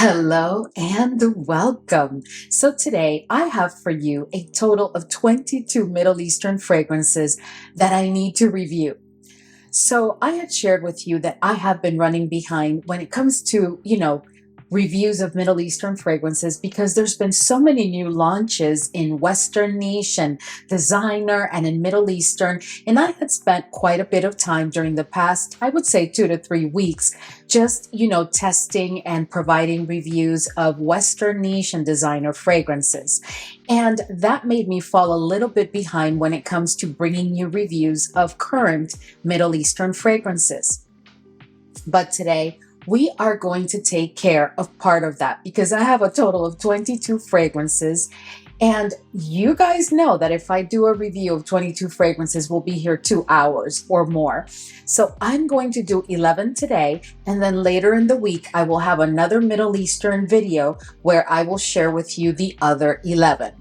Hello and welcome. So today I have for you a total of 22 Middle Eastern fragrances that I need to review. So I had shared with you that I have been running behind when it comes to, reviews of Middle Eastern fragrances because there's been so many new launches in Western niche and designer and in Middle Eastern. And I had spent quite a bit of time during the past, I would say 2 to 3 weeks, just, testing and providing reviews of Western niche and designer fragrances. And that made me fall a little bit behind when it comes to bringing you reviews of current Middle Eastern fragrances. But today, we are going to take care of part of that because I have a total of 22 fragrances. And you guys know that if I do a review of 22 fragrances, we'll be here 2 hours or more. So I'm going to do 11 today. And then later in the week, I will have another Middle Eastern video where I will share with you the other 11.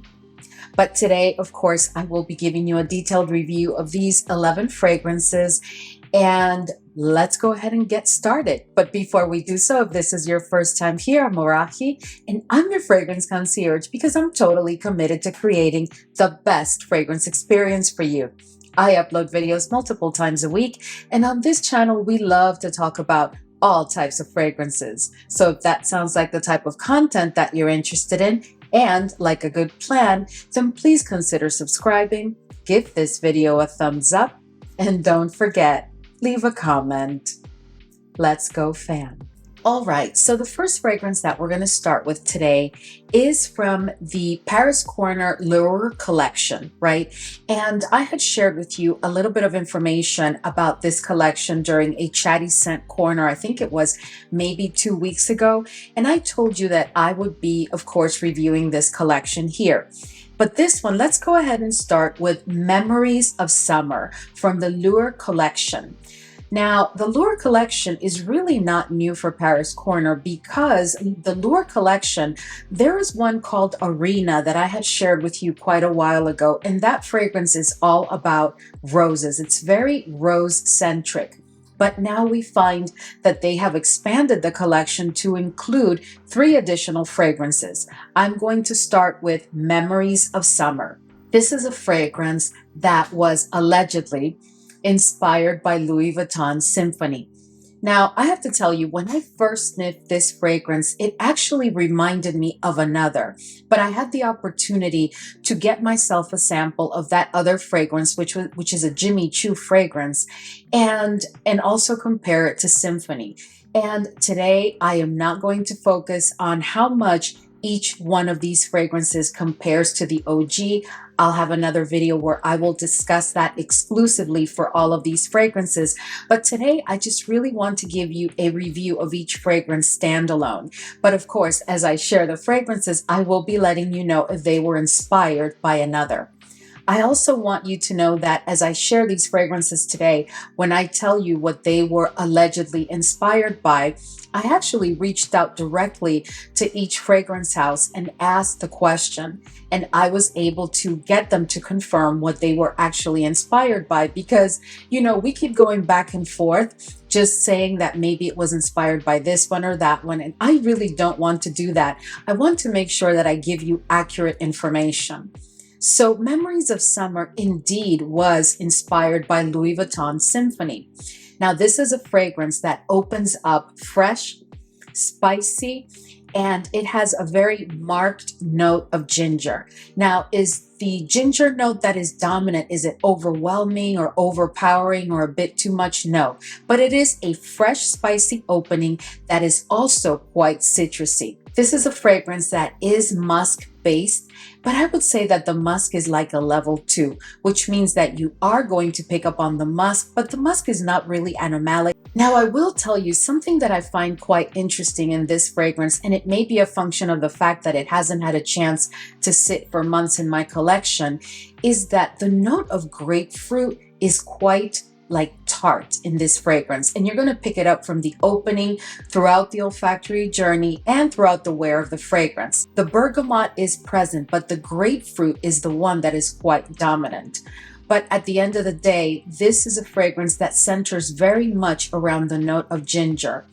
But today, of course, I will be giving you a detailed review of these 11 fragrances. And let's go ahead and get started. But before we do so, if this is your first time here, I'm Arahi, and I'm your fragrance concierge because I'm totally committed to creating the best fragrance experience for you. I upload videos multiple times a week, and on this channel, we love to talk about all types of fragrances. So if that sounds like the type of content that you're interested in, and like a good plan, then please consider subscribing, give this video a thumbs up, and don't forget, leave a comment. Let's go, fam. All right, so the first fragrance that we're going to start with today is from the Paris Corner Lueur collection, right? And I had shared with you a little bit of information about this collection during a Chatty Scent Corner. I think it was maybe 2 weeks ago. And I told you that I would be, of course, reviewing this collection here. But this one, let's go ahead and start with Memories of Summer from the Lueur collection. Now, the Lueur collection is really not new for Paris Corner because the Lueur collection, there is one called Arena that I had shared with you quite a while ago, and that fragrance is all about roses. It's very rose-centric. But now we find that they have expanded the collection to include 3 additional fragrances. I'm going to start with Memories of Summer. This is a fragrance that was allegedly inspired by Louis Vuitton's Symphony. Now, I have to tell you, when I first sniffed this fragrance, it actually reminded me of another, but I had the opportunity to get myself a sample of that other fragrance, which is a Jimmy Choo fragrance, and also compare it to Symphony. And today, I am not going to focus on how much each one of these fragrances compares to the OG. I'll have another video where I will discuss that exclusively for all of these fragrances. But today, I just really want to give you a review of each fragrance standalone. But of course, as I share the fragrances, I will be letting you know if they were inspired by another. I also want you to know that as I share these fragrances today, when I tell you what they were allegedly inspired by, I actually reached out directly to each fragrance house and asked the question, and I was able to get them to confirm what they were actually inspired by because, we keep going back and forth just saying that maybe it was inspired by this one or that one, and I really don't want to do that. I want to make sure that I give you accurate information. So Memories of Summer indeed was inspired by Louis Vuitton's Symphony. Now, this is a fragrance that opens up fresh, spicy, and it has a very marked note of ginger. Now, is the ginger note that is dominant, is it overwhelming or overpowering or a bit too much? No, but it is a fresh, spicy opening that is also quite citrusy. This is a fragrance that is musk based, but I would say that the musk is like a level 2, which means that you are going to pick up on the musk, but the musk is not really animalic. Now, I will tell you something that I find quite interesting in this fragrance, and it may be a function of the fact that it hasn't had a chance to sit for months in my collection, is that the note of grapefruit is quite like tart in this fragrance, and you're going to pick it up from the opening, throughout the olfactory journey, and throughout the wear of the fragrance. The bergamot is present, but the grapefruit is the one that is quite dominant. But at the end of the day, this is a fragrance that centers very much around the note of ginger.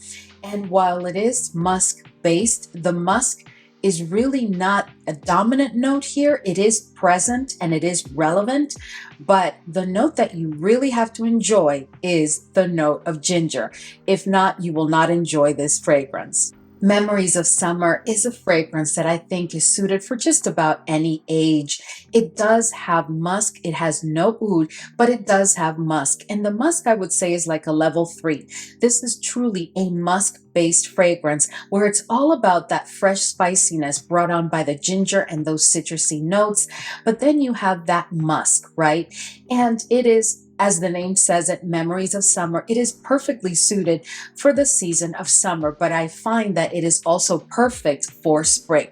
And while it is musk based, the musk is really not a dominant note here. It is present and it is relevant, but the note that you really have to enjoy is the note of ginger. If not, you will not enjoy this fragrance. Memories of Summer is a fragrance that I think is suited for just about any age. It does have musk. It has no oud, but it does have musk. And the musk, I would say, is like a level 3. This is truly a musk-based fragrance where it's all about that fresh spiciness brought on by the ginger and those citrusy notes. But then you have that musk, right? And it is, as the name says it, Memories of Summer. It is perfectly suited for the season of summer, but I find that it is also perfect for spring.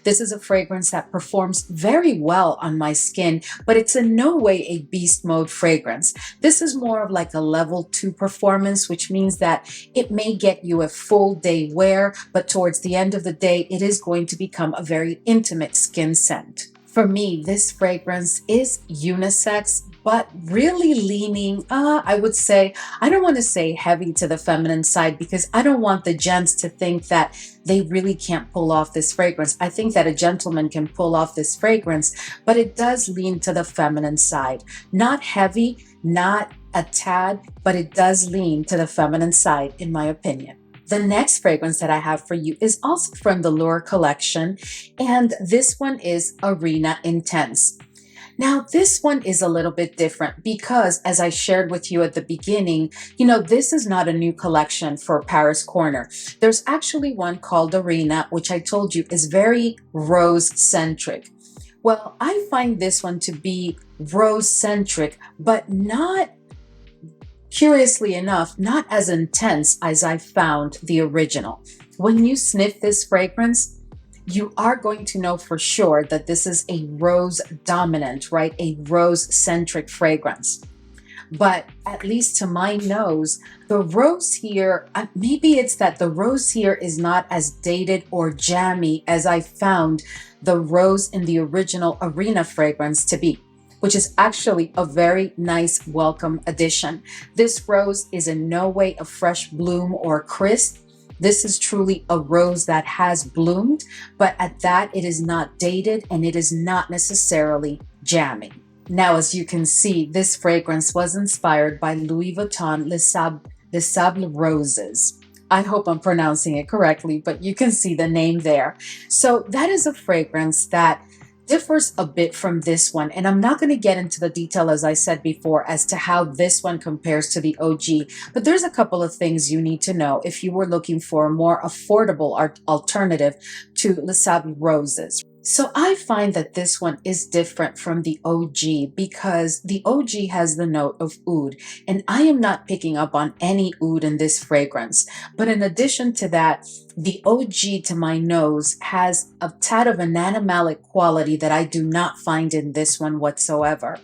This is a fragrance that performs very well on my skin, but it's in no way a beast mode fragrance. This is more of like a level 2 performance, which means that it may get you a full day wear, but towards the end of the day, it is going to become a very intimate skin scent. For me, this fragrance is unisex, but really leaning, I would say, I don't want to say heavy to the feminine side because I don't want the gents to think that they really can't pull off this fragrance. I think that a gentleman can pull off this fragrance, but it does lean to the feminine side. Not heavy, not a tad, but it does lean to the feminine side, in my opinion. The next fragrance that I have for you is also from the Lueur collection, and this one is Arena Intense. Now, this one is a little bit different because, as I shared with you at the beginning, this is not a new collection for Paris Corner. There's actually one called Arena, which I told you is very rose-centric. Well, I find this one to be rose-centric, but not, curiously enough, not as intense as I found the original. When you sniff this fragrance, you are going to know for sure that this is a rose dominant, right? A rose centric fragrance. But at least to my nose, the rose here, maybe it's that the rose here is not as dated or jammy as I found the rose in the original Arena fragrance to be, which is actually a very nice welcome addition. This rose is in no way a fresh bloom or crisp. This is truly a rose that has bloomed, but at that it is not dated and it is not necessarily jammy. Now, as you can see, this fragrance was inspired by Louis Vuitton Les Sables Roses. I hope I'm pronouncing it correctly, but you can see the name there. So that is a fragrance that differs a bit from this one, and I'm not going to get into the detail, as I said before, as to how this one compares to the OG, but there's a couple of things you need to know if you were looking for a more affordable alternative to Les Sables Roses. So I find that this one is different from the OG because the OG has the note of oud, and I am not picking up on any oud in this fragrance. But in addition to that, the OG to my nose has a tad of an animalic quality that I do not find in this one whatsoever.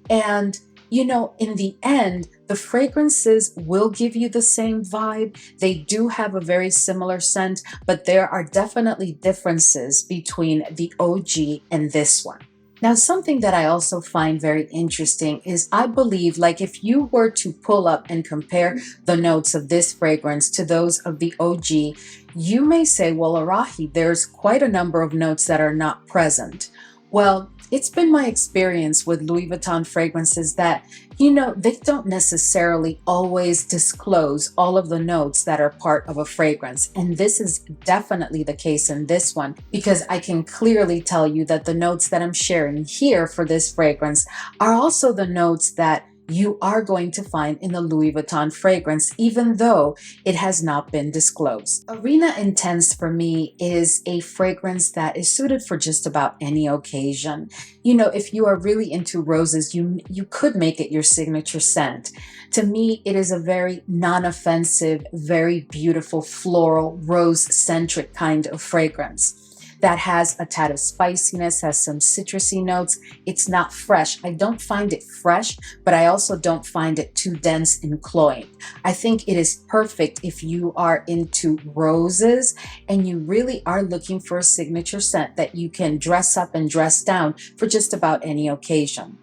And in the end, the fragrances will give you the same vibe. They do have a very similar scent, but there are definitely differences between the OG and this one. Now, something that I also find very interesting is I believe, like, if you were to pull up and compare the notes of this fragrance to those of the OG, you may say, well, Arahi, there's quite a number of notes that are not present. Well, it's been my experience with Louis Vuitton fragrances that, they don't necessarily always disclose all of the notes that are part of a fragrance. And this is definitely the case in this one, because I can clearly tell you that the notes that I'm sharing here for this fragrance are also the notes that you are going to find in the Louis Vuitton fragrance, even though it has not been disclosed. Arena Intense for me is a fragrance that is suited for just about any occasion. If you are really into roses, you could make it your signature scent. To me, it is a very non-offensive, very beautiful floral, rose-centric kind of fragrance that has a tad of spiciness, has some citrusy notes. It's not fresh. I don't find it fresh, but I also don't find it too dense and cloying. I think it is perfect if you are into roses and you really are looking for a signature scent that you can dress up and dress down for just about any occasion.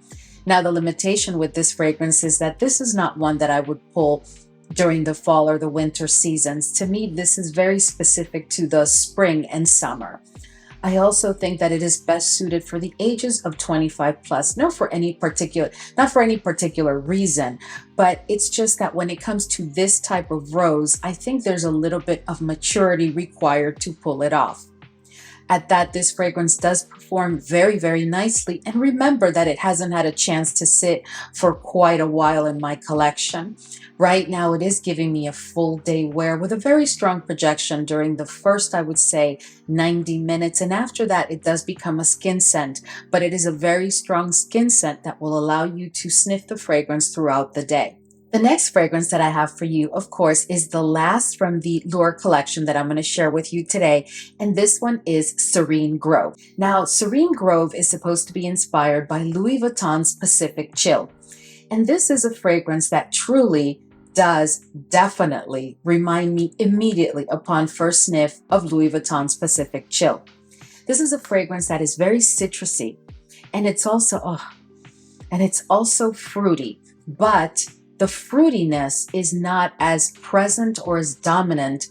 Now, the limitation with this fragrance is that this is not one that I would pull during the fall or the winter seasons. To me, this is very specific to the spring and summer. I also think that it is best suited for the ages of 25 plus. Not for any particular reason, but it's just that when it comes to this type of rose, I think there's a little bit of maturity required to pull it off. At that, this fragrance does perform very, very nicely. And remember that it hasn't had a chance to sit for quite a while in my collection. Right now, it is giving me a full day wear with a very strong projection during the first, I would say, 90 minutes. And after that, it does become a skin scent, but it is a very strong skin scent that will allow you to sniff the fragrance throughout the day. The next fragrance that I have for you, of course, is the last from the Lueur collection that I'm going to share with you today. And this one is Serene Grove. Now, Serene Grove is supposed to be inspired by Louis Vuitton's Pacific Chill. And this is a fragrance that truly does definitely remind me immediately upon first sniff of Louis Vuitton's Pacific Chill. This is a fragrance that is very citrusy, and it's also fruity, but the fruitiness is not as present or as dominant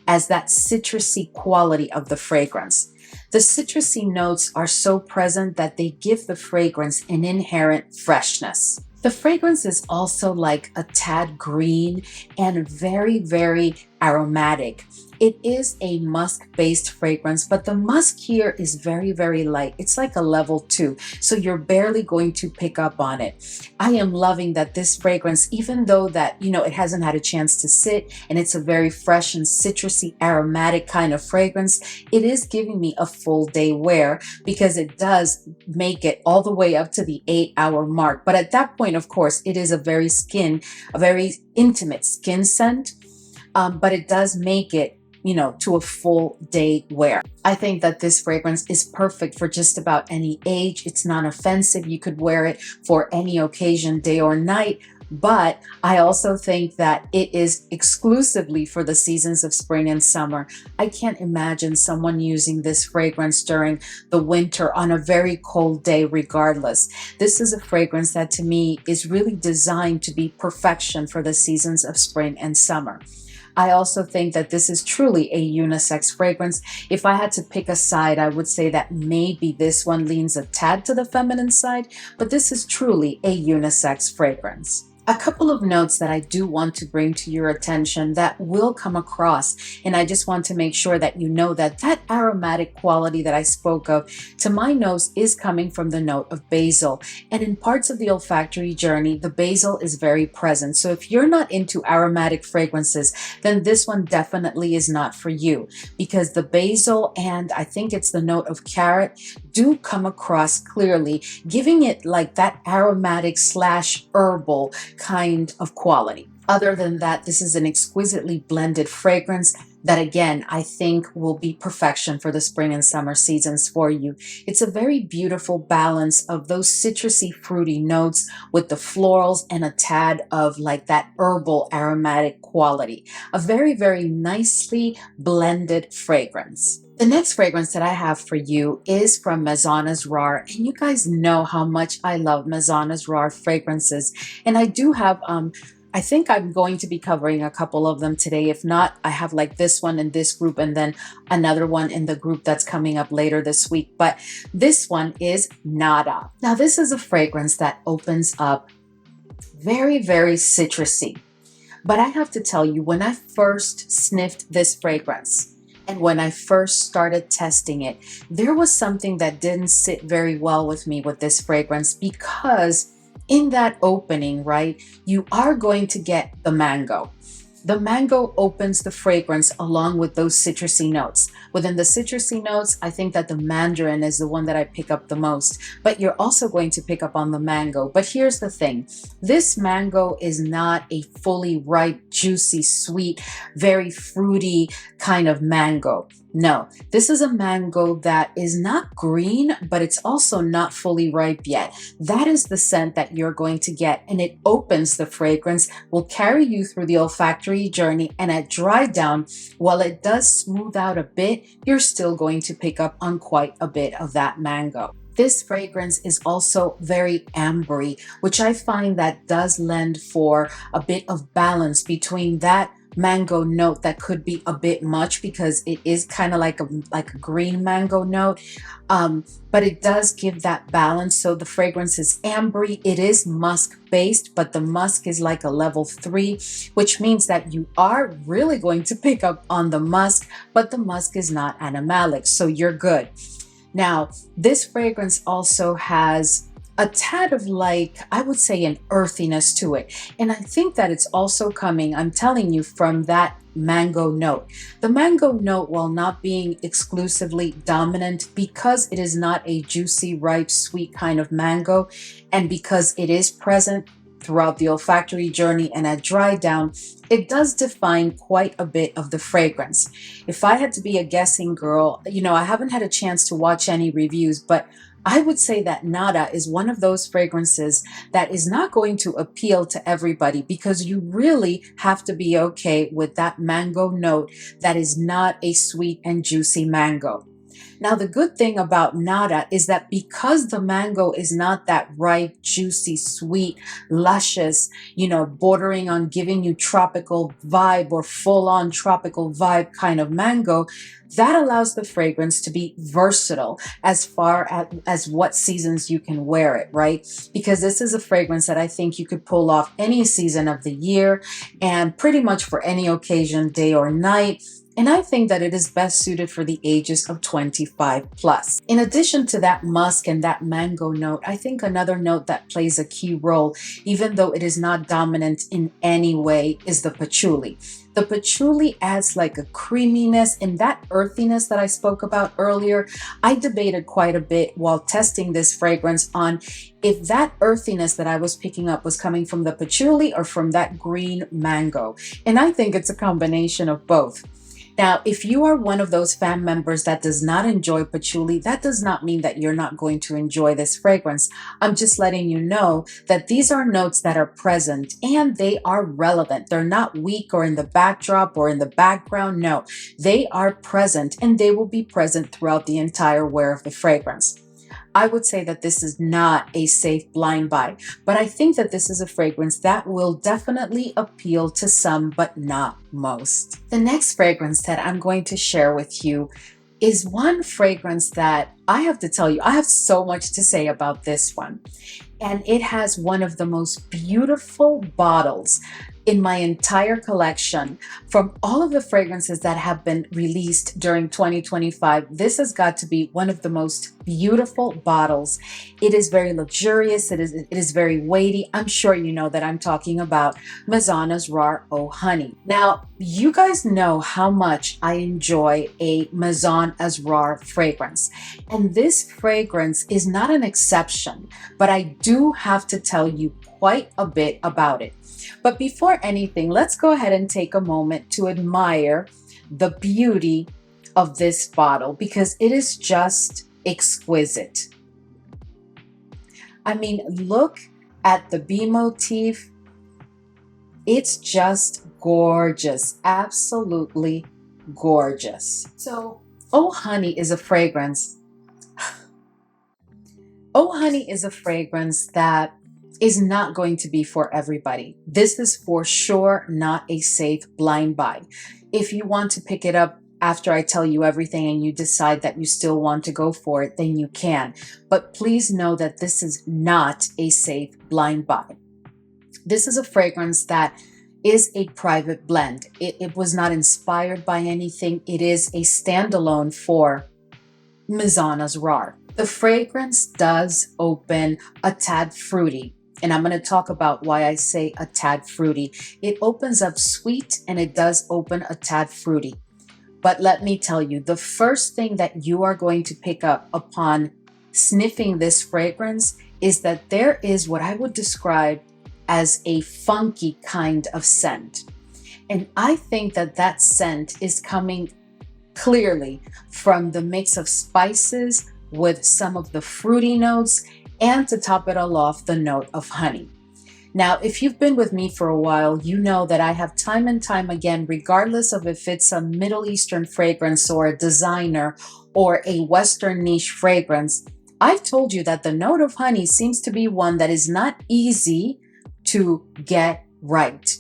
as that citrusy quality of the fragrance. The citrusy notes are so present that they give the fragrance an inherent freshness. The fragrance is also like a tad green and very, very aromatic. It is a musk-based fragrance, but the musk here is very, very light. It's like a level 2, so you're barely going to pick up on it. I am loving that this fragrance, even though that, it hasn't had a chance to sit and it's a very fresh and citrusy aromatic kind of fragrance, it is giving me a full day wear because it does make it all the way up to the 8-hour mark. But at that point, of course, it is a very intimate skin scent, but it does make it to a full day wear. I think that this fragrance is perfect for just about any age. It's non-offensive. You could wear it for any occasion, day or night. But I also think that it is exclusively for the seasons of spring and summer. I can't imagine someone using this fragrance during the winter on a very cold day regardless. This is a fragrance that to me is really designed to be perfection for the seasons of spring and summer. I also think that this is truly a unisex fragrance. If I had to pick a side, I would say that maybe this one leans a tad to the feminine side, but this is truly a unisex fragrance. A couple of notes that I do want to bring to your attention that will come across, and I just want to make sure that you know that that aromatic quality that I spoke of to my nose is coming from the note of basil. And in parts of the olfactory journey, the basil is very present. So if you're not into aromatic fragrances, then this one definitely is not for you, because the basil and I think it's the note of carrot do come across clearly, giving it like that aromatic / herbal kind of quality. Other than that, this is an exquisitely blended fragrance that again, I think will be perfection for the spring and summer seasons for you. It's a very beautiful balance of those citrusy, fruity notes with the florals and a tad of like that herbal aromatic quality. A very, very nicely blended fragrance. The next fragrance that I have for you is from Maison Asrar, and you guys know how much I love Maison Asrar fragrances, and I do have I think I'm going to be covering a couple of them today. If not, I have like this one in this group and then another one in the group that's coming up later this week. But this one is Nada. Now, this is a fragrance that opens up very, very citrusy. But I have to tell you, when I first sniffed this fragrance and when I first started testing it, there was something that didn't sit very well with me with this fragrance, because in that opening, right, you are going to get the mango. The mango opens the fragrance along with those citrusy notes. Within the citrusy notes, I think that the mandarin is the one that I pick up the most, but you're also going to pick up on the mango. But here's the thing. This mango is not a fully ripe, juicy, sweet, very fruity kind of mango. No, this is a mango that is not green, but it's also not fully ripe yet. That is the scent that you're going to get, and it opens the fragrance, will carry you through the olfactory journey, and at dry down, while it does smooth out a bit, you're still going to pick up on quite a bit of that mango. This fragrance is also very ambery, which I find that does lend for a bit of balance between that mango note that could be a bit much because it is kind of like a green mango note, but it does give that balance. So the fragrance is ambery. It is musk based, but the musk is like a level 3, which means that you are really going to pick up on the musk, but the musk is not animalic, so you're good. Now, this fragrance also has a tad of, like, I would say, an earthiness to it. And I think that it's also coming, I'm telling you, from that mango note. The mango note, while not being exclusively dominant, because it is not a juicy, ripe, sweet kind of mango, and because it is present throughout the olfactory journey and at dry down, it does define quite a bit of the fragrance. If I had to be a guessing girl, I haven't had a chance to watch any reviews, but I would say that Nada is one of those fragrances that is not going to appeal to everybody, because you really have to be okay with that mango note that is not a sweet and juicy mango. Now, the good thing about Nada is that because the mango is not that ripe, juicy, sweet, luscious, bordering on giving you tropical vibe or full-on tropical vibe kind of mango, that allows the fragrance to be versatile as far as what seasons you can wear it, right? Because this is a fragrance that I think you could pull off any season of the year and pretty much for any occasion, day or night. And I think that it is best suited for the ages of 25 plus. In addition to that musk and that mango note, I think another note that plays a key role, even though it is not dominant in any way, is the patchouli. The patchouli adds like a creaminess and that earthiness that I spoke about earlier. I debated quite a bit while testing this fragrance on if that earthiness that I was picking up was coming from the patchouli or from that green mango. And I think it's a combination of both. Now, if you are one of those fam members that does not enjoy patchouli, that does not mean that you're not going to enjoy this fragrance. I'm just letting you know that these are notes that are present and they are relevant. They're not weak or in the backdrop or in the background. No, they are present and they will be present throughout the entire wear of the fragrance. I would say that this is not a safe blind buy, but I think that this is a fragrance that will definitely appeal to some, but not most. The next fragrance that I'm going to share with you is one fragrance that I have to tell you, I have so much to say about this one. And it has one of the most beautiful bottles in my entire collection. From all of the fragrances that have been released during 2025, this has got to be one of the most beautiful bottles. It is very luxurious. It is very weighty. I'm sure you know that I'm talking about Maison Asrar Oh Honey. Now, you guys know how much I enjoy a Maison Asrar fragrance. And this fragrance is not an exception, but I do have to tell you quite a bit about it. But before anything, let's go ahead and take a moment to admire the beauty of this bottle, because it is just exquisite. I mean, look at the bee motif. It's just gorgeous, absolutely gorgeous. So, Oh Honey is a fragrance. Oh Honey is a fragrance that is not going to be for everybody. This is for sure not a safe blind buy. If you want to pick it up after I tell you everything and you decide that you still want to go for it, then you can. But please know that this is not a safe blind buy. This is a fragrance that is a private blend. It was not inspired by anything. It is a standalone for Maison Asrar. The fragrance does open a tad fruity. And I'm going to talk about why I say a tad fruity. It opens up sweet and it does open a tad fruity. But let me tell you, the first thing that you are going to pick up upon sniffing this fragrance is that there is what I would describe as a funky kind of scent. And I think that that scent is coming clearly from the mix of spices with some of the fruity notes, and to top it all off, the note of honey. Now, if you've been with me for a while, you know that I have time and time again, regardless of if it's a Middle Eastern fragrance or a designer or a Western niche fragrance, I told you that the note of honey seems to be one that is not easy to get right.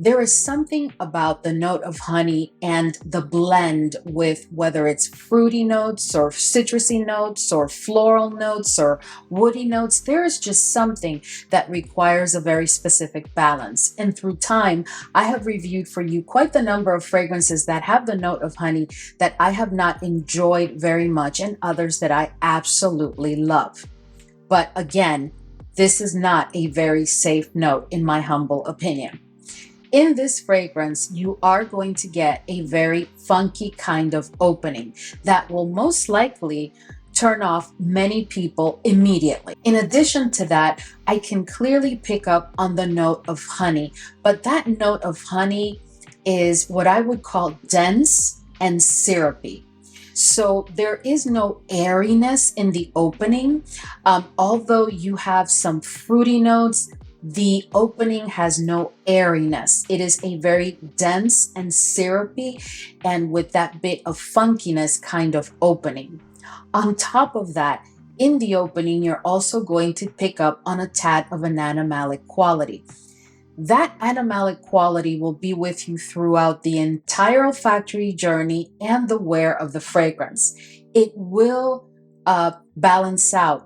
There is something about the note of honey and the blend with whether it's fruity notes or citrusy notes or floral notes or woody notes. There is just something that requires a very specific balance. And through time, I have reviewed for you quite the number of fragrances that have the note of honey that I have not enjoyed very much and others that I absolutely love. But again, this is not a very safe note in my humble opinion. In this fragrance, you are going to get a very funky kind of opening that will most likely turn off many people immediately. In addition to that, I can clearly pick up on the note of honey, but that note of honey is what I would call dense and syrupy. So there is no airiness in the opening. Although you have some fruity notes, the opening has no airiness. It is a very dense and syrupy and with that bit of funkiness kind of opening. On top of that, in the opening, you're also going to pick up on a tad of an animalic quality. That animalic quality will be with you throughout the entire olfactory journey and the wear of the fragrance. It will balance out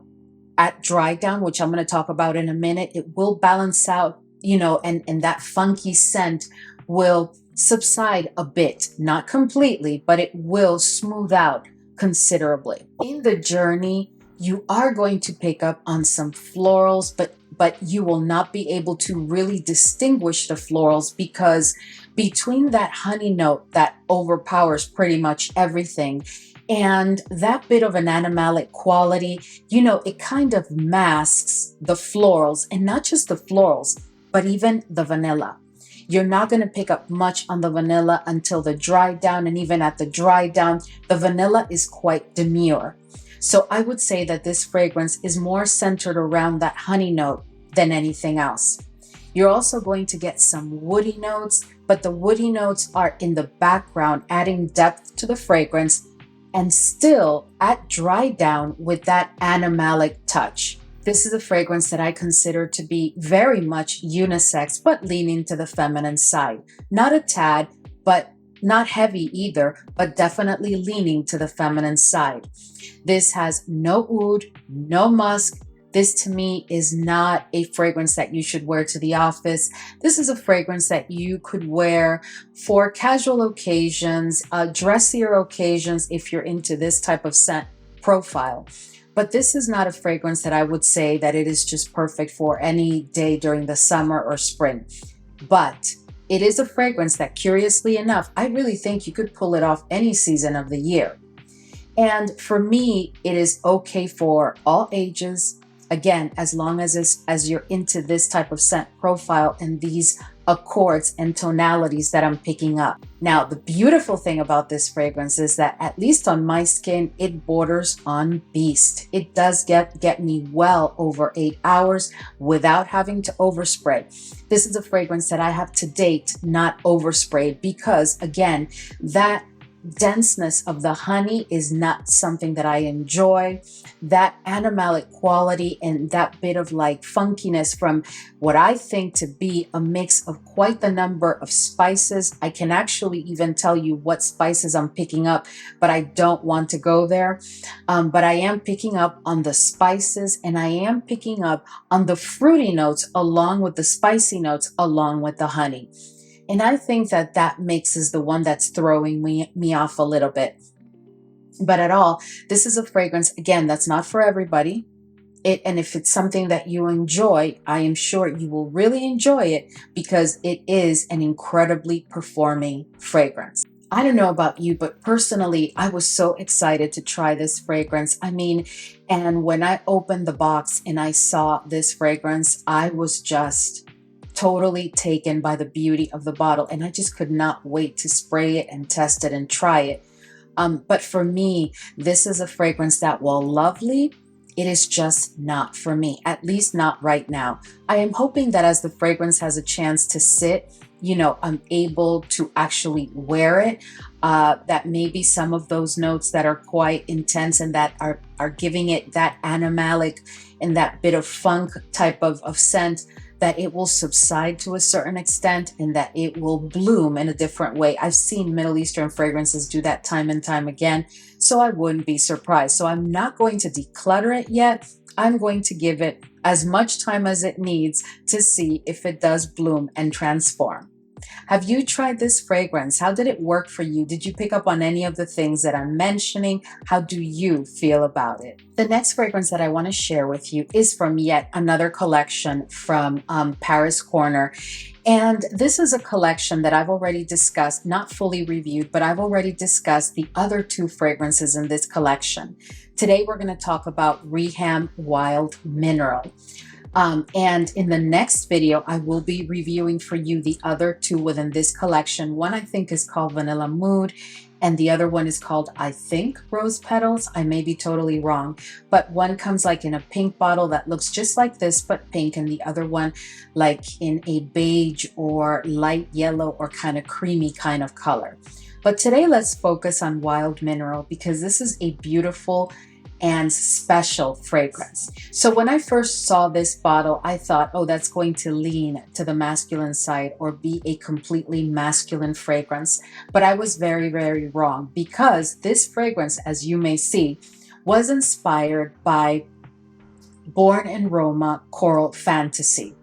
at dry down, which I'm going to talk about in a minute. It will balance out, and that funky scent will subside a bit, not completely, but it will smooth out considerably. In the journey, you are going to pick up on some florals, but you will not be able to really distinguish the florals because between that honey note that overpowers pretty much everything and that bit of an animalic quality, it kind of masks the florals, and not just the florals, but even the vanilla. You're not going to pick up much on the vanilla until the dry down, and even at the dry down, the vanilla is quite demure. So I would say that this fragrance is more centered around that honey note than anything else. You're also going to get some woody notes, but the woody notes are in the background, adding depth to the fragrance and still at dry down with that animalic touch. This is a fragrance that I consider to be very much unisex, but leaning to the feminine side. Not a tad, but not heavy either, but definitely leaning to the feminine side. This has no oud, no musk. This to me is not a fragrance that you should wear to the office. This is a fragrance that you could wear for casual occasions, dressier occasions if you're into this type of scent profile. But this is not a fragrance that I would say that it is just perfect for any day during the summer or spring. But it is a fragrance that, curiously enough, I really think you could pull it off any season of the year. And for me, it is okay for all ages. Again, as long as you're into this type of scent profile and these accords and tonalities that I'm picking up. Now, the beautiful thing about this fragrance is that, at least on my skin, it borders on beast. It does get me well over 8 hours without having to overspray. This is a fragrance that I have to date not oversprayed because, again, that denseness of the honey is not something that I enjoy. That animalic quality and that bit of like funkiness from what I think to be a mix of quite the number of spices. I can actually even tell you what spices I'm picking up, but I don't want to go there. But I am picking up on the spices, and I am picking up on the fruity notes along with the spicy notes along with the honey. And I think that that mix is the one that's throwing me off a little bit. But at all, this is a fragrance, again, that's not for everybody. And if it's something that you enjoy, I am sure you will really enjoy it because it is an incredibly performing fragrance. I don't know about you, but personally, I was so excited to try this fragrance. And when I opened the box and I saw this fragrance, I was just totally taken by the beauty of the bottle, and I just could not wait to spray it and test it and try it. But for me, this is a fragrance that, while lovely, it is just not for me, at least not right now. I am hoping that as the fragrance has a chance to sit I'm able to actually wear it. That maybe some of those notes that are quite intense and that are giving it that animalic and that bit of funk type of scent, that it will subside to a certain extent and that it will bloom in a different way. I've seen Middle Eastern fragrances do that time and time again, so I wouldn't be surprised. So I'm not going to declutter it yet. I'm going to give it as much time as it needs to see if it does bloom and transform. Have you tried this fragrance? How did it work for you? Did you pick up on any of the things that I'm mentioning? How do you feel about it? The next fragrance that I want to share with you is from yet another collection from Paris Corner. And this is a collection that I've already discussed, not fully reviewed, but I've already discussed the other two fragrances in this collection. Today, we're going to talk about Reham Wild Mineral. And in the next video, I will be reviewing for you the other two within this collection. One I think is called Vanilla Mood, and the other one is called, I think, Rose Petals. I may be totally wrong, but one comes like in a pink bottle that looks just like this, but pink, and the other one like in a beige or light yellow or kind of creamy kind of color. But today, let's focus on Wild Mineral because this is a beautiful and special fragrance. So when I first saw this bottle, I thought, oh, that's going to lean to the masculine side or be a completely masculine fragrance. But I was very, very wrong, because this fragrance, as you may see, was inspired by Born in Roma Coral Fantasy.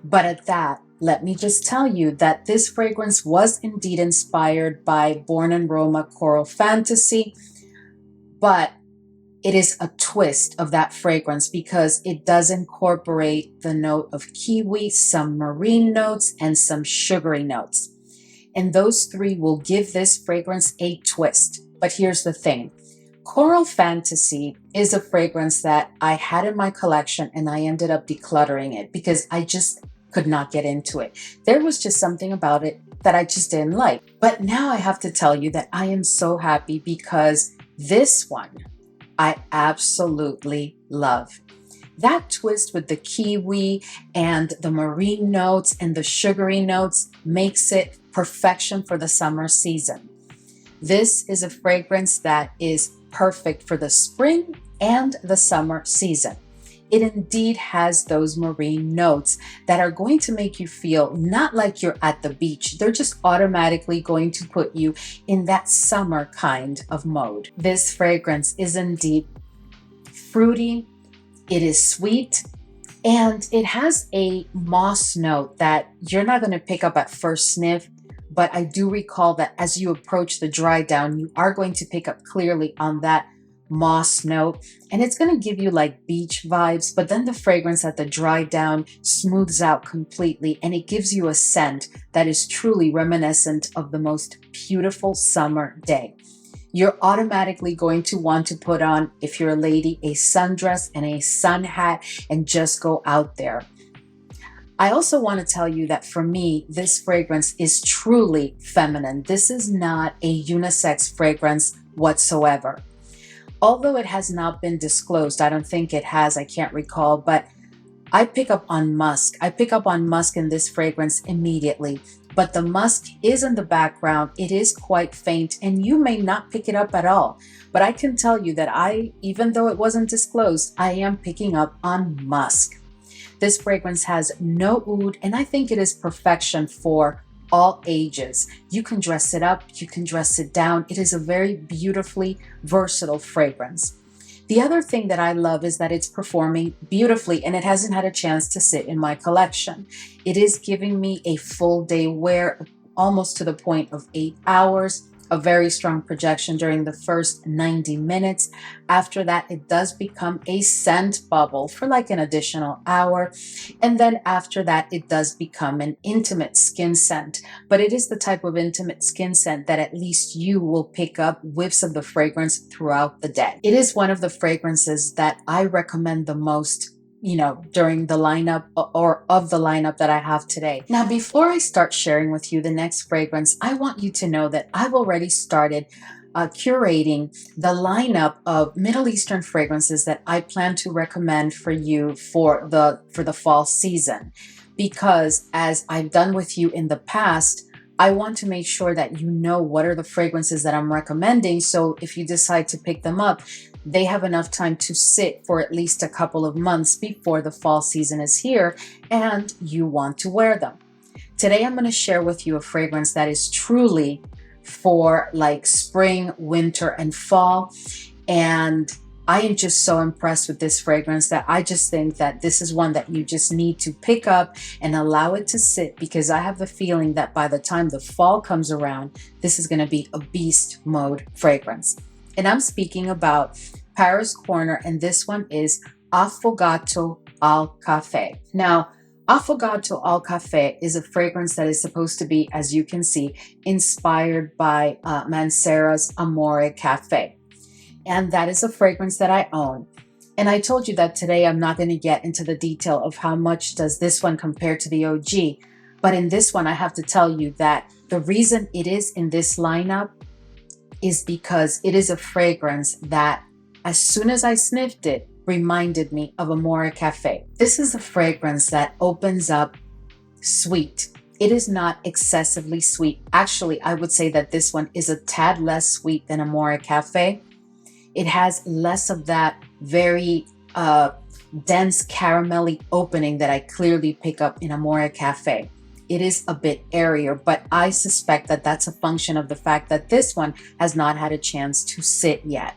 But at that, let me just tell you that this fragrance was indeed inspired by Born in Roma Coral Fantasy, but it is a twist of that fragrance because it does incorporate the note of kiwi, some marine notes, and some sugary notes. And those three will give this fragrance a twist. But here's the thing. Coral Fantasy is a fragrance that I had in my collection and I ended up decluttering it because I just could not get into it. There was just something about it that I just didn't like. But now I have to tell you that I am so happy because this one I absolutely love. That twist with the kiwi and the marine notes and the sugary notes makes it perfection for the summer season. This is a fragrance that is perfect for the spring and the summer season. It indeed has those marine notes that are going to make you feel not like you're at the beach. They're just automatically going to put you in that summer kind of mode. This fragrance is indeed fruity, it is sweet, and it has a moss note that you're not going to pick up at first sniff. But I do recall that as you approach the dry down, you are going to pick up clearly on that moss note, and it's going to give you like beach vibes, but then the fragrance at the dry down smooths out completely and it gives you a scent that is truly reminiscent of the most beautiful summer day. You're automatically going to want to put on, if you're a lady, a sundress and a sun hat and just go out there. I also want to tell you that for me, this fragrance is truly feminine. This is not a unisex fragrance whatsoever. Although it has not been disclosed, I don't think it has, I can't recall, but I pick up on musk. I pick up on musk in this fragrance immediately, but the musk is in the background. It is quite faint and you may not pick it up at all. But I can tell you that even though it wasn't disclosed, I am picking up on musk. This fragrance has no oud and I think it is perfection for all ages. You can dress it up, you can dress it down. It is a very beautifully versatile fragrance. The other thing that I love is that it's performing beautifully and it hasn't had a chance to sit in my collection. It is giving me a full day wear, almost to the point of 8 hours. A very strong projection during the first 90 minutes. After that, it does become a scent bubble for like an additional hour. And then after that, it does become an intimate skin scent. But it is the type of intimate skin scent that at least you will pick up whiffs of the fragrance throughout the day. It is one of the fragrances that I recommend the most during the lineup or of the lineup that I have today. Now, before I start sharing with you the next fragrance, I want you to know that I've already started curating the lineup of Middle Eastern fragrances that I plan to recommend for you for the fall season. because as I've done with you in the past, I want to make sure that you know what are the fragrances that I'm recommending. So if you decide to pick them up, they have enough time to sit for at least a couple of months before the fall season is here and you want to wear them. Today, I'm going to share with you a fragrance that is truly for like spring, winter, and fall. And I am just so impressed with this fragrance that I just think that this is one that you just need to pick up and allow it to sit, because I have the feeling that by the time the fall comes around, this is going to be a beast mode fragrance. And I'm speaking about Paris Corner, and this one is Affogato al Café. Now, Affogato al Café is a fragrance that is supposed to be, as you can see, inspired by Mansera's Amore Café. And that is a fragrance that I own. And I told you that today I'm not going to get into the detail of how much does this one compare to the OG. But in this one, I have to tell you that the reason it is in this lineup is because it is a fragrance that, as soon as I sniffed it, reminded me of Amore Café. This is a fragrance that opens up sweet. It is not excessively sweet. Actually, I would say that this one is a tad less sweet than Amore Café. It has less of that very dense caramelly opening that I clearly pick up in Amore Café. It is a bit airier, but I suspect that that's a function of the fact that this one has not had a chance to sit yet.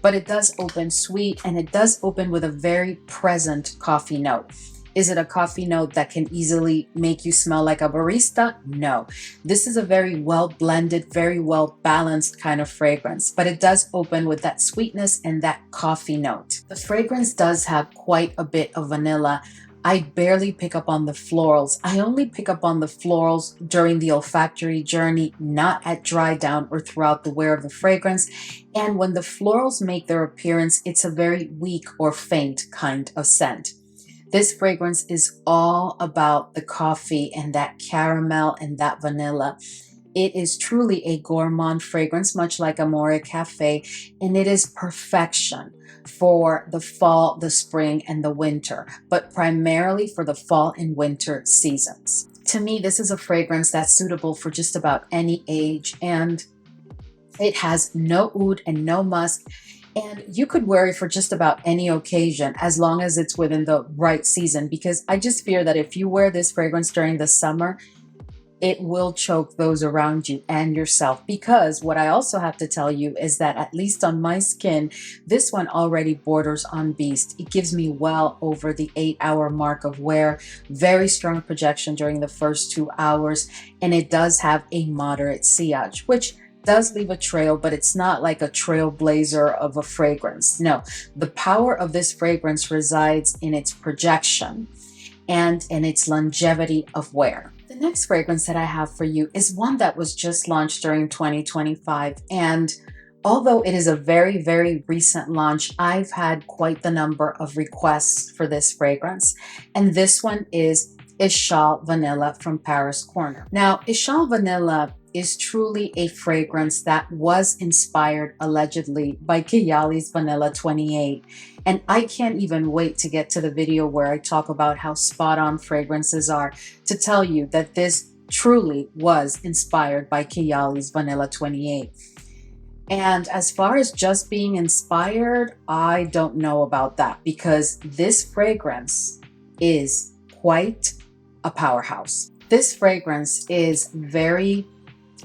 But it does open sweet, and it does open with a very present coffee note. Is it a coffee note that can easily make you smell like a barista? No. This is a very well blended, very well balanced kind of fragrance, but it does open with that sweetness and that coffee note. The fragrance does have quite a bit of vanilla. I barely pick up on the florals. I only pick up on the florals during the olfactory journey, not at dry down or throughout the wear of the fragrance. And when the florals make their appearance, it's a very weak or faint kind of scent. This fragrance is all about the coffee and that caramel and that vanilla. It is truly a gourmand fragrance, much like Amore Café, and it is perfection for the fall, the spring, and the winter, but primarily for the fall and winter seasons. To me, this is a fragrance that's suitable for just about any age, and it has no oud and no musk, and you could wear it for just about any occasion as long as it's within the right season, because I just fear that if you wear this fragrance during the summer, it will choke those around you and yourself. Because what I also have to tell you is that, at least on my skin, this one already borders on beast. It gives me well over the 8-hour mark of wear, very strong projection during the first 2 hours, and it does have a moderate sillage, which does leave a trail, but it's not like a trailblazer of a fragrance. No, the power of this fragrance resides in its projection and in its longevity of wear. The next fragrance that I have for you is one that was just launched during 2025. And although it is a very, very recent launch, I've had quite the number of requests for this fragrance. And this one is Eshal Vanilla from Paris Corner. Now, Eshal Vanilla is truly a fragrance that was inspired allegedly by Kayali's Vanilla 28. And I can't even wait to get to the video where I talk about how spot on fragrances are to tell you that this truly was inspired by Kayali's Vanilla 28. And as far as just being inspired, I don't know about that, because this fragrance is quite a powerhouse. This fragrance is very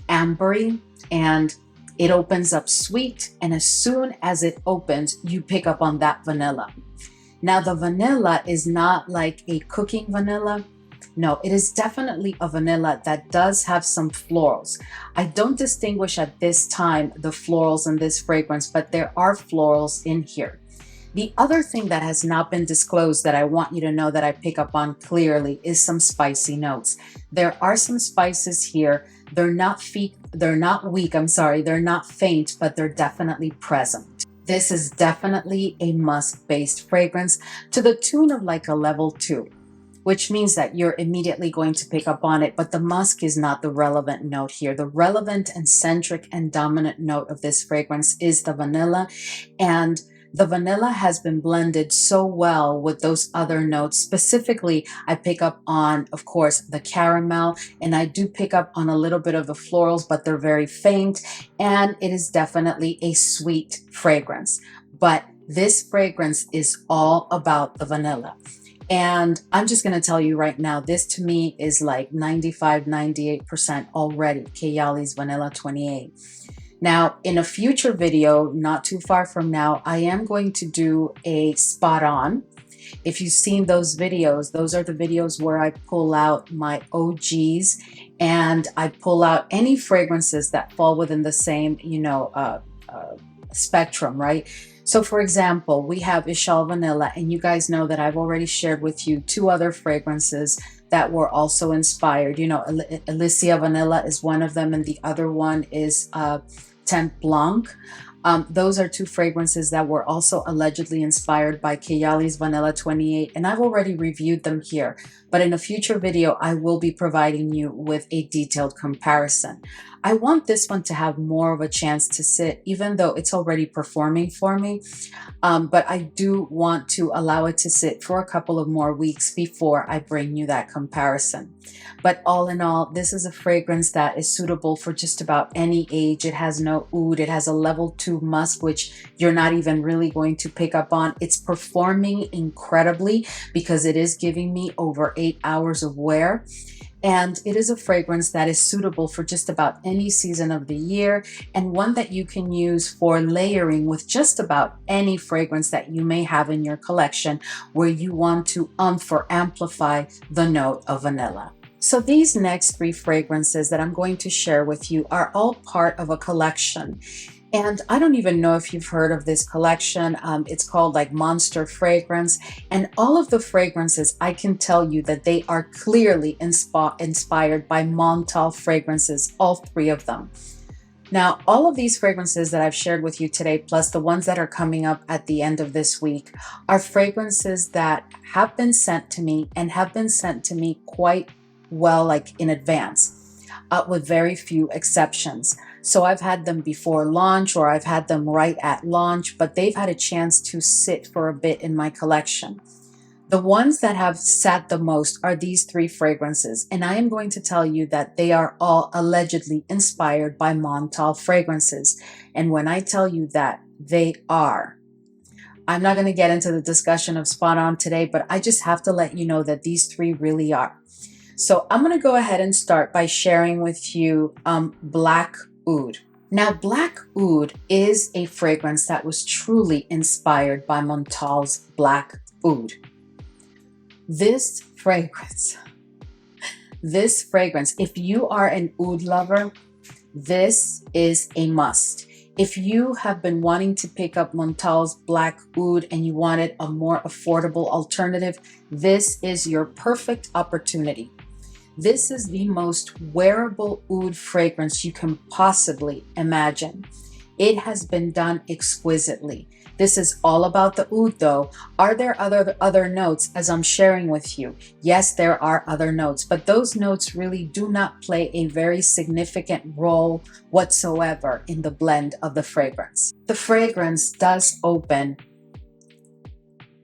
ambery, and it opens up sweet, and as soon as it opens, you pick up on that vanilla. Now, the vanilla is not like a cooking vanilla. No, it is definitely a vanilla that does have some florals. I don't distinguish at this time the florals in this fragrance, but there are florals in here. The other thing that has not been disclosed that I want you to know that I pick up on clearly is some spicy notes. There are some spices here. They're not weak, they're not faint, but they're definitely present. This is definitely a musk-based fragrance to the tune of like a level 2, which means that you're immediately going to pick up on it, but the musk is not the relevant note here. The relevant and centric and dominant note of this fragrance is the vanilla, and The vanilla has been blended so well with those other notes. Specifically, I pick up on, of course, the caramel, and I do pick up on a little bit of the florals, but they're very faint, and it is definitely a sweet fragrance. But this fragrance is all about the vanilla. And I'm just going to tell you right now, this to me is like 95, 98% already Kayali's Vanilla 28. Now, in a future video, not too far from now, I am going to do a spot on. If you've seen those videos, those are the videos where I pull out my OGs and I pull out any fragrances that fall within the same, spectrum, right? So for example, we have Eshal Vanilla, and you guys know that I've already shared with you two other fragrances that were also inspired. Alicia Vanilla is one of them, and the other one is Temp Blanc. Those are two fragrances that were also allegedly inspired by Kayali's Vanilla 28, and I've already reviewed them here. But in a future video, I will be providing you with a detailed comparison. I want this one to have more of a chance to sit, even though it's already performing for me. But I do want to allow it to sit for a couple of more weeks before I bring you that comparison. But all in all, this is a fragrance that is suitable for just about any age. It has no oud. It has a level 2 musk, which you're not even really going to pick up on. It's performing incredibly because it is giving me over 8 hours of wear. And it is a fragrance that is suitable for just about any season of the year, and one that you can use for layering with just about any fragrance that you may have in your collection where you want to or amplify the note of vanilla. So these next 3 fragrances that I'm going to share with you are all part of a collection. And I don't even know if you've heard of this collection. It's called like Monster Fragrance. And all of the fragrances, I can tell you that they are clearly inspired by Montal fragrances, all 3 of them. Now, all of these fragrances that I've shared with you today, plus the ones that are coming up at the end of this week, are fragrances that have been sent to me and have been sent to me quite well, like in advance, with very few exceptions. So I've had them before launch, or I've had them right at launch, but they've had a chance to sit for a bit in my collection. The ones that have sat the most are these 3 fragrances, and I am going to tell you that they are all allegedly inspired by Montal fragrances. And when I tell you that they are, I'm not going to get into the discussion of spot on today, but I just have to let you know that these 3 really are. So I'm going to go ahead and start by sharing with you Black Oud. Now, Black Oud is a fragrance that was truly inspired by Montal's Black Oud. This fragrance, if you are an oud lover, this is a must. If you have been wanting to pick up Montal's Black Oud and you wanted a more affordable alternative, this is your perfect opportunity. This is the most wearable oud fragrance you can possibly imagine. It has been done exquisitely. This is all about the oud though. Are there other notes as I'm sharing with you? Yes, there are other notes, but those notes really do not play a very significant role whatsoever in the blend of the fragrance. The fragrance does open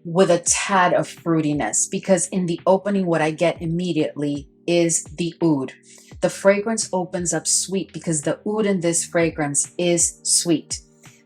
with a tad of fruitiness because in the opening what I get immediately is the oud. The fragrance opens up sweet because the oud in this fragrance is sweet.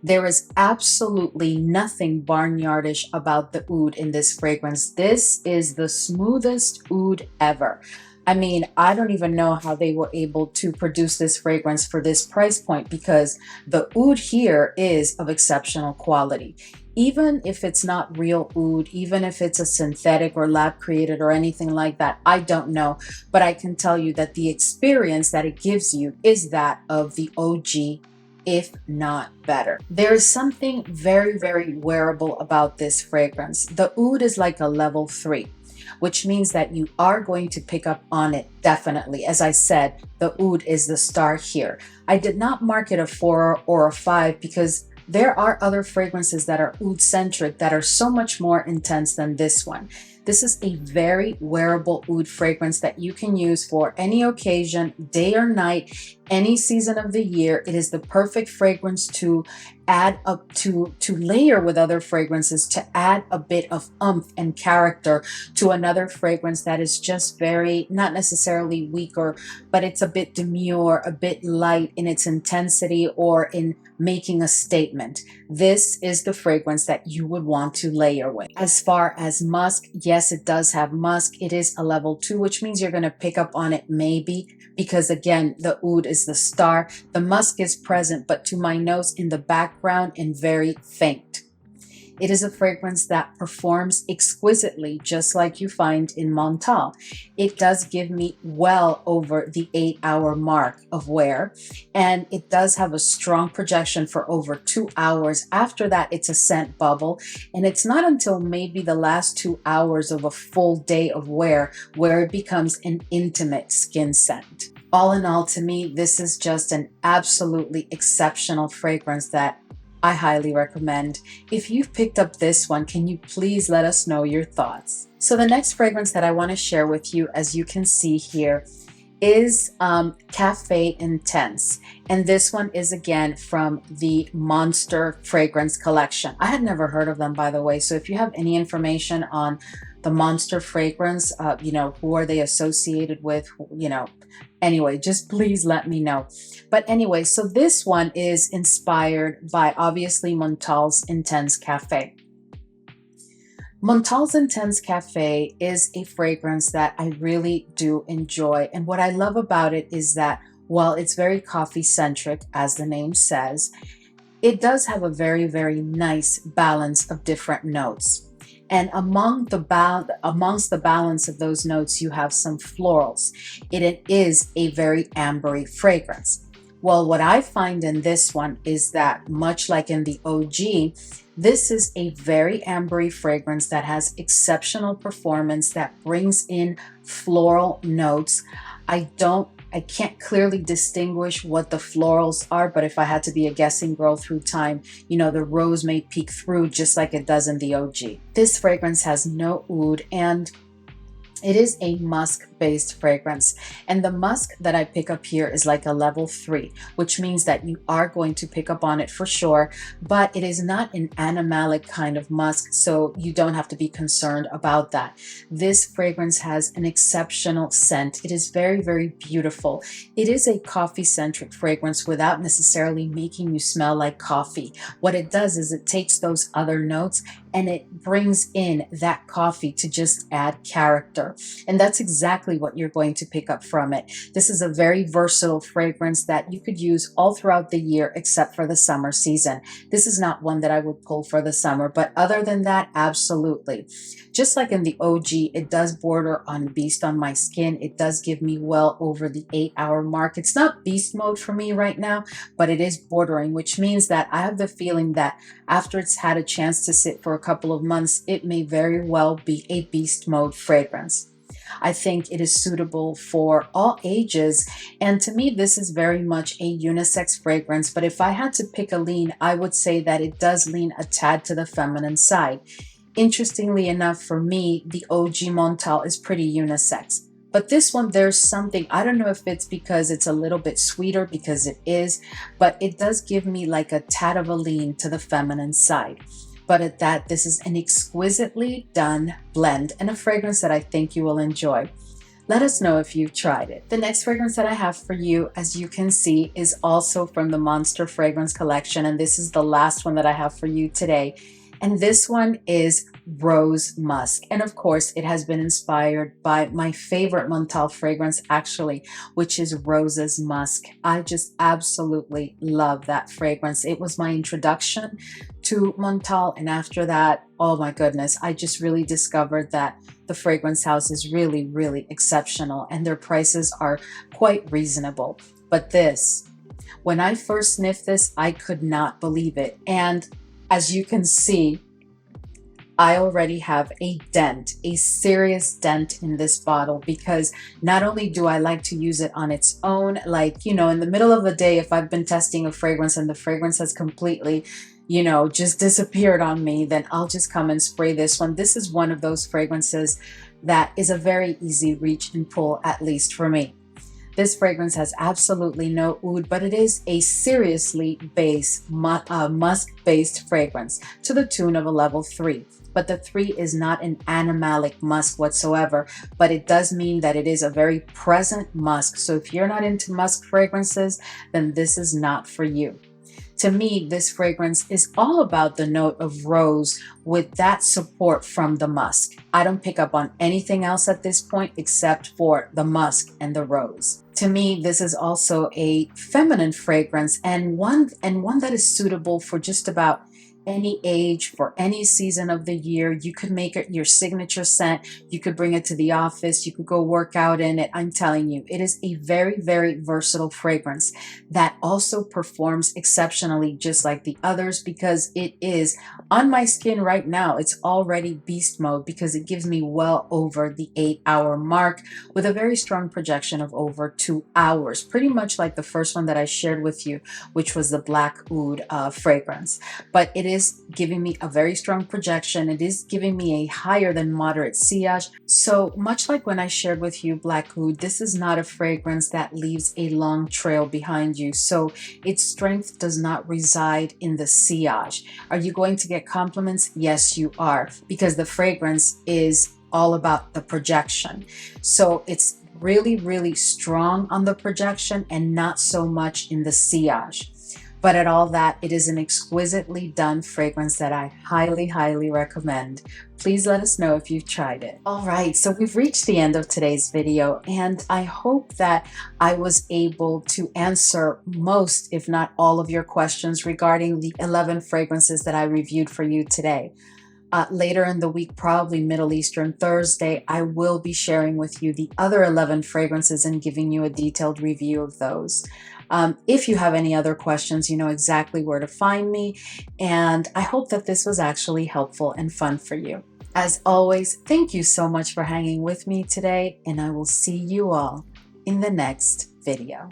There is absolutely nothing barnyardish about the oud in this fragrance. This is the smoothest oud ever. I mean, I don't even know how they were able to produce this fragrance for this price point because the oud here is of exceptional quality. Even if it's not real oud, even if it's a synthetic or lab created or anything like that, I don't know. But I can tell you that the experience that it gives you is that of the OG, if not better. There is something very, very wearable about this fragrance. The oud is like a level 3, which means that you are going to pick up on it definitely. As I said, the oud is the star here. I did not mark it a 4 or a 5 because there are other fragrances that are oud-centric that are so much more intense than this one. This is a very wearable oud fragrance that you can use for any occasion, day or night, any season of the year. It is the perfect fragrance to add up to layer with other fragrances, to add a bit of oomph and character to another fragrance that is just very, not necessarily weaker, but it's a bit demure, a bit light in its intensity or in making a statement. This is the fragrance that you would want to layer with. As far as musk, yes, it does have musk. It is a level 2, which means you're going to pick up on it maybe, because again, the oud is the star. The musk is present, but to my nose in the background and very faint. It is a fragrance that performs exquisitely, just like you find in Montal. It does give me well over the 8-hour mark of wear, and it does have a strong projection for over 2 hours. After that, it's a scent bubble, and it's not until maybe the last 2 hours of a full day of wear where it becomes an intimate skin scent. All in all, to me, this is just an absolutely exceptional fragrance that I highly recommend. If you've picked up this one, can you please let us know your thoughts? So the next fragrance that I want to share with you, as you can see here, is Café Intense. And this one is again from the Monster fragrance collection. I had never heard of them, by the way. So if you have any information on the Monster fragrance, who are they associated with, anyway, just please let me know. But anyway, so this one is inspired by obviously Montal's Intense Café. Montal's Intense Café is a fragrance that I really do enjoy. And what I love about it is that while it's very coffee centric, as the name says, it does have a very, very nice balance of different notes. And amongst the balance of those notes, you have some florals. It is a very ambery fragrance. Well, what I find in this one is that, much like in the OG, this is a very ambery fragrance that has exceptional performance, that brings in floral notes. I can't clearly distinguish what the florals are, but if I had to be a guessing girl through time, the rose may peek through just like it does in the OG. This fragrance has no oud, and it is a musk-based fragrance, and the musk that I pick up here is like a level 3, which means that you are going to pick up on it for sure, but it is not an animalic kind of musk, so you don't have to be concerned about that. This fragrance has an exceptional scent. It is very, very beautiful. It is a coffee-centric fragrance without necessarily making you smell like coffee. What it does is it takes those other notes and it brings in that coffee to just add character. And that's exactly what you're going to pick up from it. This is a very versatile fragrance that you could use all throughout the year except for the summer season. This is not one that I would pull for the summer, but other than that, absolutely. Just like in the OG, it does border on beast on my skin. It does give me well over the 8-hour mark. It's not beast mode for me right now, but it is bordering, which means that I have the feeling that after it's had a chance to sit for a couple of months, it may very well be a beast mode fragrance. I think it is suitable for all ages, and to me this is very much a unisex fragrance, but if I had to pick a lean, I would say that it does lean a tad to the feminine side. Interestingly enough, for me, the OG Montal is pretty unisex. But this one, there's something, I don't know if it's because it's a little bit sweeter, because it is, but it does give me like a tad of a lean to the feminine side. But at that, this is an exquisitely done blend and a fragrance that I think you will enjoy. Let us know if you've tried it. The next fragrance that I have for you, as you can see, is also from the Monster fragrance collection, and this is the last one that I have for you today. And this one is Rose Musk. And of course, it has been inspired by my favorite Montal fragrance, actually, which is Rose's Musk. I just absolutely love that fragrance. It was my introduction to Montal. And after that, oh my goodness, I just really discovered that the fragrance house is really, really exceptional and their prices are quite reasonable. But this, when I first sniffed this, I could not believe it. And as you can see, I already have a dent, a serious dent in this bottle, because not only do I like to use it on its own, like, in the middle of the day, if I've been testing a fragrance and the fragrance has completely just disappeared on me, then I'll just come and spray this one. This is one of those fragrances that is a very easy reach and pull, at least for me. This fragrance has absolutely no oud, but it is a seriously musk-based fragrance to the tune of a level 3. But the 3 is not an animalic musk whatsoever, but it does mean that it is a very present musk. So if you're not into musk fragrances, then this is not for you. To me, this fragrance is all about the note of rose with that support from the musk. I don't pick up on anything else at this point except for the musk and the rose. To me, this is also a feminine fragrance and one that is suitable for just about any age, for any season of the year. You could make it your signature scent. You could bring it to the office. You could go work out in it. I'm telling you, it is a very, very versatile fragrance that also performs exceptionally just like the others, because it is on my skin right now. It's already beast mode because it gives me well over the 8-hour mark with a very strong projection of over 2 hours, pretty much like the first one that I shared with you, which was the Black Oud fragrance. But it is giving me a very strong projection. It is giving me a higher than moderate sillage. So much like when I shared with you Black Oud, this is not a fragrance that leaves a long trail behind you. So its strength does not reside in the sillage. Are you going to get compliments? Yes, you are, because the fragrance is all about the projection. So it's really, really strong on the projection and not so much in the sillage. But at all that, it is an exquisitely done fragrance that I highly, highly recommend. Please let us know if you've tried it. All right, so we've reached the end of today's video, and I hope that I was able to answer most, if not all, of your questions regarding the 11 fragrances that I reviewed for you today. Later in the week, probably Middle Eastern Thursday, I will be sharing with you the other 11 fragrances and giving you a detailed review of those. If you have any other questions, you know exactly where to find me, and I hope that this was actually helpful and fun for you. As always, thank you so much for hanging with me today, and I will see you all in the next video.